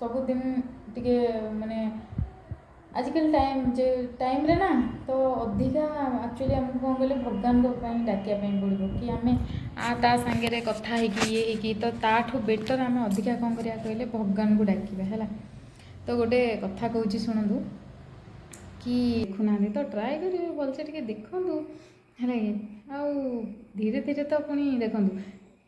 ସବୁଦିନ ଟିକେ ମାନେ आजिकल टाइम रे ना तो अधिका एक्चुअली आमको कौन कहले भगवान डाकिया पड़ो कि आम ता सांगे कथा ये तो ताठू बेटर आम अधिका कौन करा कहले भगवान को डाकिबा है। तो गोटे कथा कहूँ शुणु कि देखुना तो ट्राए करेंगे भलसे टे देखूँ है आउ धीरे धीरे तो पुणी देखूँ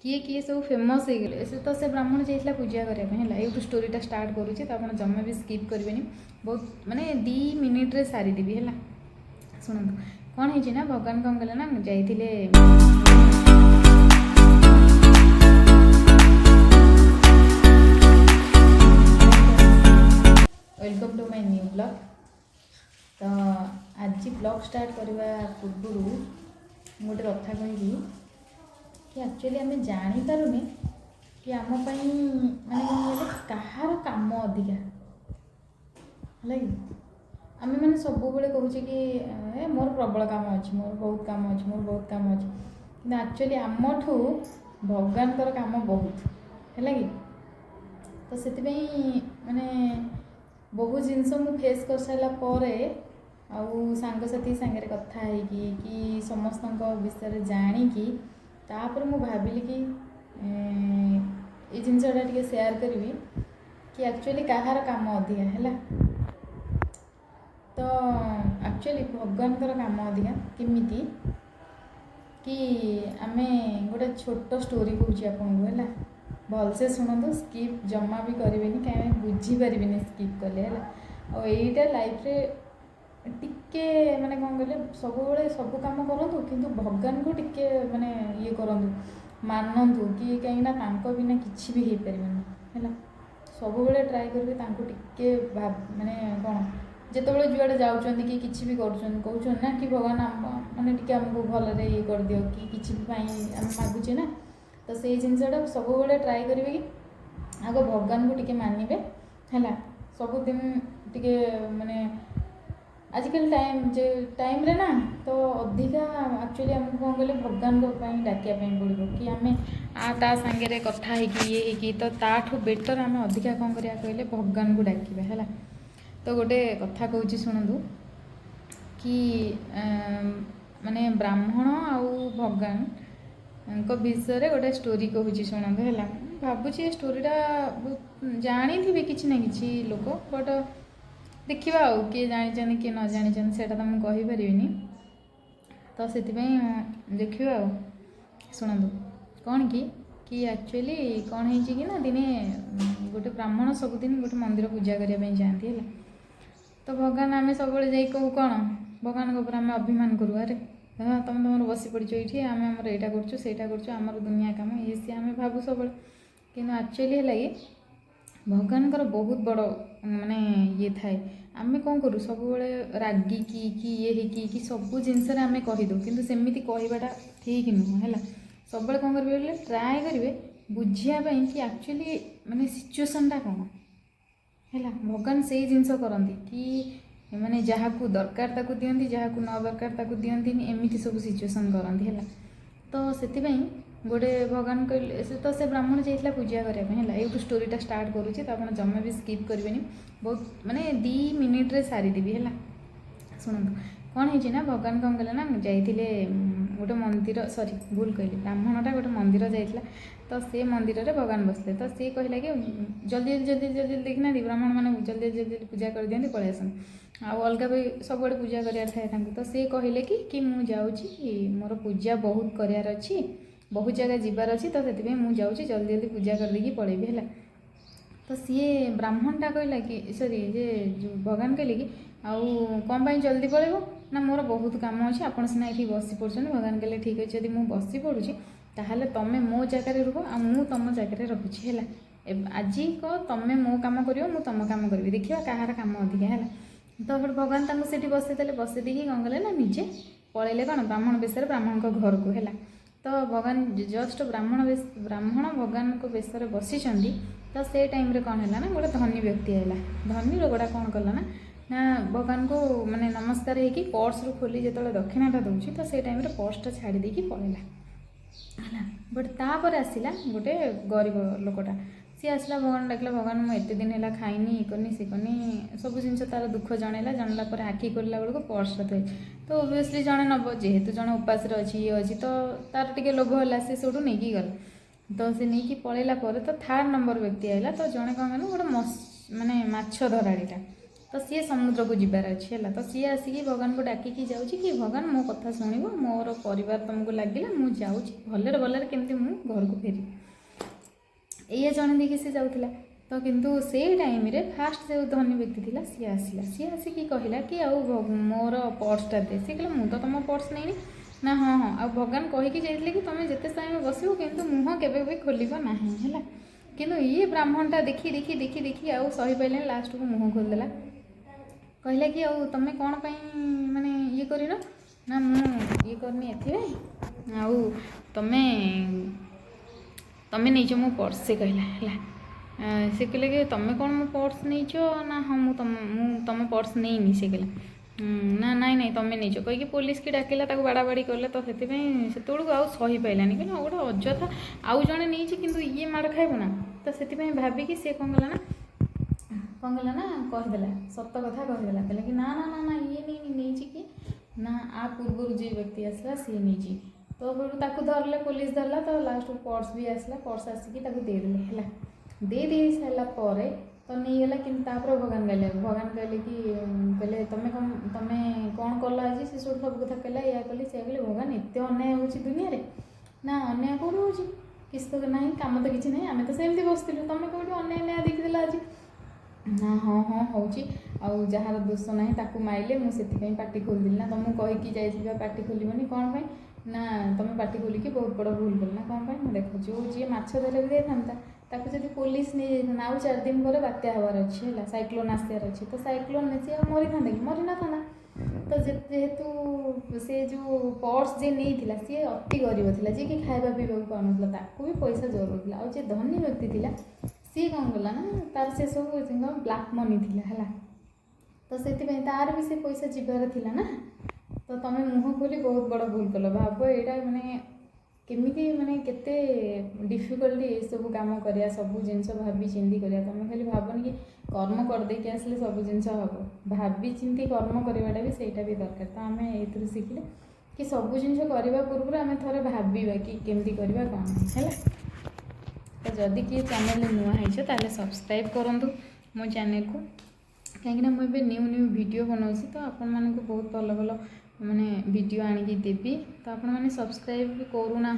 किए किए सब फेमस हो गले से तो से ब्राह्मण जाइए पूजा करने ये स्टोरीटा स्टार्ट करुँचे तो आप जमा भी स्किप करेंगे बहुत माने 2 मिनिट्रे सारीदेवी है। शुणु कौन है ना भगवान कौन कले ना जाइए welcome to my new blog. तो आज ब्लॉग स्टार्ट करने पूर्व गोटे कथा कहि कि एक्चुअली आम जानीपारे कि आम माने कौन कहार काम अधिका है कि आम मैंने सब कहूचे कि मोर प्रबल काम अच्छे मोर बहुत काम अच्छे मोर बहुत काम अच्छे कि एक्चुअली आमठू भगवान काम बहुत है कि तो से माने बहुत जिनस मु फेस कर सारापर आउ सांगसाथी सांगे कथा है कि समस्त विषय जाणिकी तापर मु भाविली कि ये जिनसटा टे सेयार करी कि एक्चुअली कहार काम अधिका है। तो एक्चुअली भगवान काम अधिका केमिति कि आम गोटे छोट स्टोरी कहूँ आपको है भलसे शुणु स्किप जमा भी करें कहीं बुझीपारे स्किप कले यहीटा लाइफ रे टिके माने कौन कहले सब सब काम करूँ किंतु भगवान को टिके माने ये करूँ मानतु कि कहीं बिना किसी भी हो पारे है सब ट्राए करेंगे टिके माने कौन जिते जुआड़े जाऊँ कि किसी भी कर ना कि भगवान माने टिके आमको भलरे ये कर दियो कि किसी भी आम मागुचे ना तो से जिनसटा सब ट्राए करेंगे कि आग भगवान को टिके मानवे है सबुदिन टिके माने आजिकल टाइम रे ना तो अधिका एक्चुअली आमको कौन कहले भगवान डाकिया पड़ो कि आम ता सांगे कथा ये तो ताठू बेटर आम अधिका कौन करा कहले भगवान को डाकिबा है। तो गोटे कथा कहूँ शुणु कि माने ब्राह्मण आउ भगवान विषय गोटे स्टोरी कहूँ शुणु है भावुँ स्टोरीटा जानी थी किसी ना कि लोक बट देखा किए जानी किए न जानी से तो मुझे कहीपरि तो से देखा शुणु कौन कि एक्चुअली कौन है कि ना दिने गोटे ब्राह्मण सबुदिन गोटे मंदिर पूजा करने जाती है। तो भगवान आम सब जा कहू कौन भगवान ऊपर आम अभिमान करूँ अरे तुम तुम बसी पड़च ये आम आमर यहाँ कर दुनिया कम ये सी आम भावु सब कि एक्चुअली है कि भगवान बहुत बड़ माने ये थाए आम कौन करूँ सब रागिकी कि ये कि सब जिनस आम कहीदू कि सेमती कहवाटा ठीक नुह है सब कौन करेंगे ट्राए करेंगे बुझापी कि एक्चुअली माने सिचुएशनटा कौन है भगवान से जिनस करती कि माने जहाँ को दरकार ताकू दियंती जहाँ को न दरकार ताकू दियंती एमती सब सिचुएशन करती है। तो से गोटे भगवान कहले तो से ब्राह्मण जाइए पूजा करने ये स्टोरीटा स्टार्ट करुँचे तो आप जमा भी स्किप करेंगे बहुत माने 2 मिनिट्रे सारीदेवी है। शुणु कौन है ना भगवान कौन कले ना जाइए गोटे मंदिर सॉरी भूल कहली ब्राह्मणटा गोटे मंदिर जाइए तो से मंदिर रे भगवान बसले तो सी कहला कि जल्दी जल्दी जल्दी जल्दी देखना ब्राह्मण मैंने जल्दी जल्दी पूजा कर दिखाते पलि आसन आउ अलग भी सब पूजा करार थाए तो सी कहले कि मुझे जाऊँगी मोर पूजा बहुत करार अच्छी बहुत जगह जीवार अच्छी तो से मुझे जाऊँगी जल्दी जल्दी पूजा कर देकी पलैबी है। तो सी ब्राह्मणटा कहला कि सॉरी जे जो भगवान कहले कि आउ कौन जल्दी पलैब ना मोर बहुत काम अच्छे आपड़ सीना ये बसी पड़े भगवान कहले ठीक अच्छे जब मुझे बसी पड़ुची ताहले तमें मो जगार रुह आ मु तुम जगार रखुची है आज कह तुम मो कम कर तुम कम करी देखा कहार काम अधिका है। तो भगवान से बसईदे बसई कौन कले ना निजे पलैले कौन ब्राह्मण बेश ब्राह्मण घर को है। तो भगवान जस्ट ब्राह्मण भगवान को बेश बसी तो से टाइम रे कौन है ना गोटे धनी व्यक्ति है धनी लोकटा कौन कला ना भगवान को माने नमस्कार है कि पर्स रू खोली जो दक्षिणाटा दूसरी तो से टाइम पर्सटा छाड़ी पलैला है बट तापर आसला गोटे गरीब लोकटा सी आसला भगवान डाकिला भगवान मुझे एत दिन है खाइनी ये करनी सी करनी सब जिन तार दुख जनइला जानला आखि खोलला बेलू पर्सटा थे तो ओबियसली जड़े नब जेहेतु जड़े उपास अच्छी ये अच्छी तो तार टे लोभ है सी सब नहीं गला तो सी नहीं पलैला तो थर्ड नंबर व्यक्ति आइला तो जड़े कौन कहना गोटे माने माछ धराड़ीटा तो सी समुद्र को जीवार अच्छी है तो सी आसिक भगवान को डाकिकी जाऊँगी कि भगवान मो कथा शुणव मोर परिवार तुमको लगे मुझे भलरे भलरे केमती मु घर को फेरी ये जन देखिए सी जाऊला तो किंतु से टाइम रे फास्ट जो धनी व्यक्ति थिला सी आसला सी आसिक कहला कि आउ मोर पर्सटा दे सी कहला मु तो तुम पर्स नहीं ना हाँ हाँ आ भगवान कहीकि जाइए कि तुम जिते टाइम बसो किंतु मुह केबे भी खोल ना है किंतु ये ब्राह्मणटा देखी देखी देखी देखी आउ सही पारे लास्ट को मुह खोलदेला कहला कि आउ तुम कौन माने ये कर ना मु ये करनी एथि आउ तमें नहीं मो पर्स से कहला है से कहले कि तुम कौन मो पर्स नहीं ना हाँ तुम पर्स नहीं से कहला ना नाई नाई तुम नहीं कहीकि पुलिस की डाकिला बाड़ा बाड़ी कले तो से आउ सही पाइलानी कि गोटे अजथा आउ जड़े नहीं कि ये माड़ खाइब ना तो से भाविकी सी कौन कला ना कहीदेला सत कथा कहीदेला कहले कि ना ना ना ना ये नहीं कि ना आ पूर्व जी व्यक्ति आसला सी नहीं तो ताकू धरले पुलिस धरला तो लास्ट पर्स भी आसला पर्स आसिक देदेले है दे सारापर तो नहीं गला कि भगवान कहले कि कहले तुम्हें कौन कल आज से सब कथा कहला या कहली से कहले भगवान एत अन्याय हो दुनिया रे ना अन्याय कौन हो किसी तो ना कम तो किसी ना आम तो सेमती बसलु तुम कौट अन्याय न्याय देखीदेल आज ना हाँ हाँ हो जार दोष ना ताकू माइले मुझे पार्टी खोलदेली ना तुमको कहीकि जाइए पार्टी खोलबनी कौन पाई ना तुम पार्टी खोलिकी बहुत बड़ भूल कल ना कौन पाई देख जो जी माछ धरक जाता ताकू जब पुलिस नहीं जाता आउ 4 दिन पर बात्या हबार अच्छी है साइक्लोन आसार अच्छे तो साइक्लोन सी मरी था कि मरी ना था तो जेहेतु से जो पर्स जे नहीं सी अति गरीब थी जी कि खाଇବା पीवा पाऊन ताकू भी पैसा जरूर था जे धनी व्यक्ति थी सी कौन कला ना तार से सब ब्लैक मनी थी है तो से तार भी से पैसा जीवार थी ना तो तुम मुँह खोली बहुत बड़ भूल कल भाव यहाँ माने केमिति माने केते डिफिकल्टी ये सब काम करिया सब जिनस भाभी चिंती करिया तुम खाली भावनी कि कर्म करदे आसले सब जिनस हम भाभी चिंती कर्म करवाटा भी सहीटा भी दरकार तो आम ये शिखिले कि सब जिन करने पूर्व आम थे भावा कि केमती करवा कौन है तो जदि किए चैनल नुआ है सब्सक्राइब करूँ मो चैनल को कहीं मुझे न्यू वीडियो बनाऊँगी तो आपण मानक बहुत भल भल माने वीडियो आनिकी देवी तो आपण मैंने सब्सक्राइब भी करूना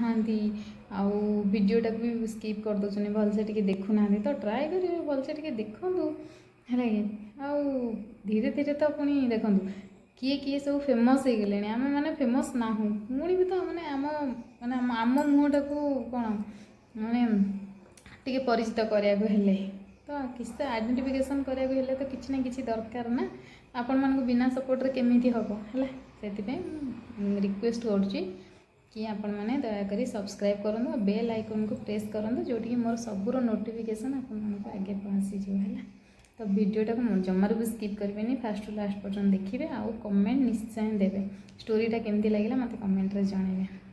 आउ वीडियोटा भी स्किप कर दौरान भलसे टी देखुना तो ट्राए करेंगे भलसे टी देखूँ है आउ धीरे धीरे तो पुणी देखूँ किए किए सब फेमस हो गले आम मैंने फेमस ना हूँ पुणी भी तो मैंने आम मुहटा को कौन मैंने टी परिचित कराया तो किसी तो आइडेंटिफिकेशन कराया तो किसी ना किसी दरकार ना आपण मानक बिना सपोर्ट केमी हम है से रिक्वेस्ट करुच्ची कि आपण मैंने दयाकोरी सब्सक्राइब करूँ बेल आइकन को प्रेस करूँ जोटि मोर सबूर नोटिफिकेशन आपको आगे पहुँचीज है तो वीडियोटा को जमार भी स्किप करेंगे फास्ट टू लास्ट पर्यटन देखिए आउ कमेंट निश्चय देवे स्टोरीटा केमती लगे मत कमेंट रे जणाइबे।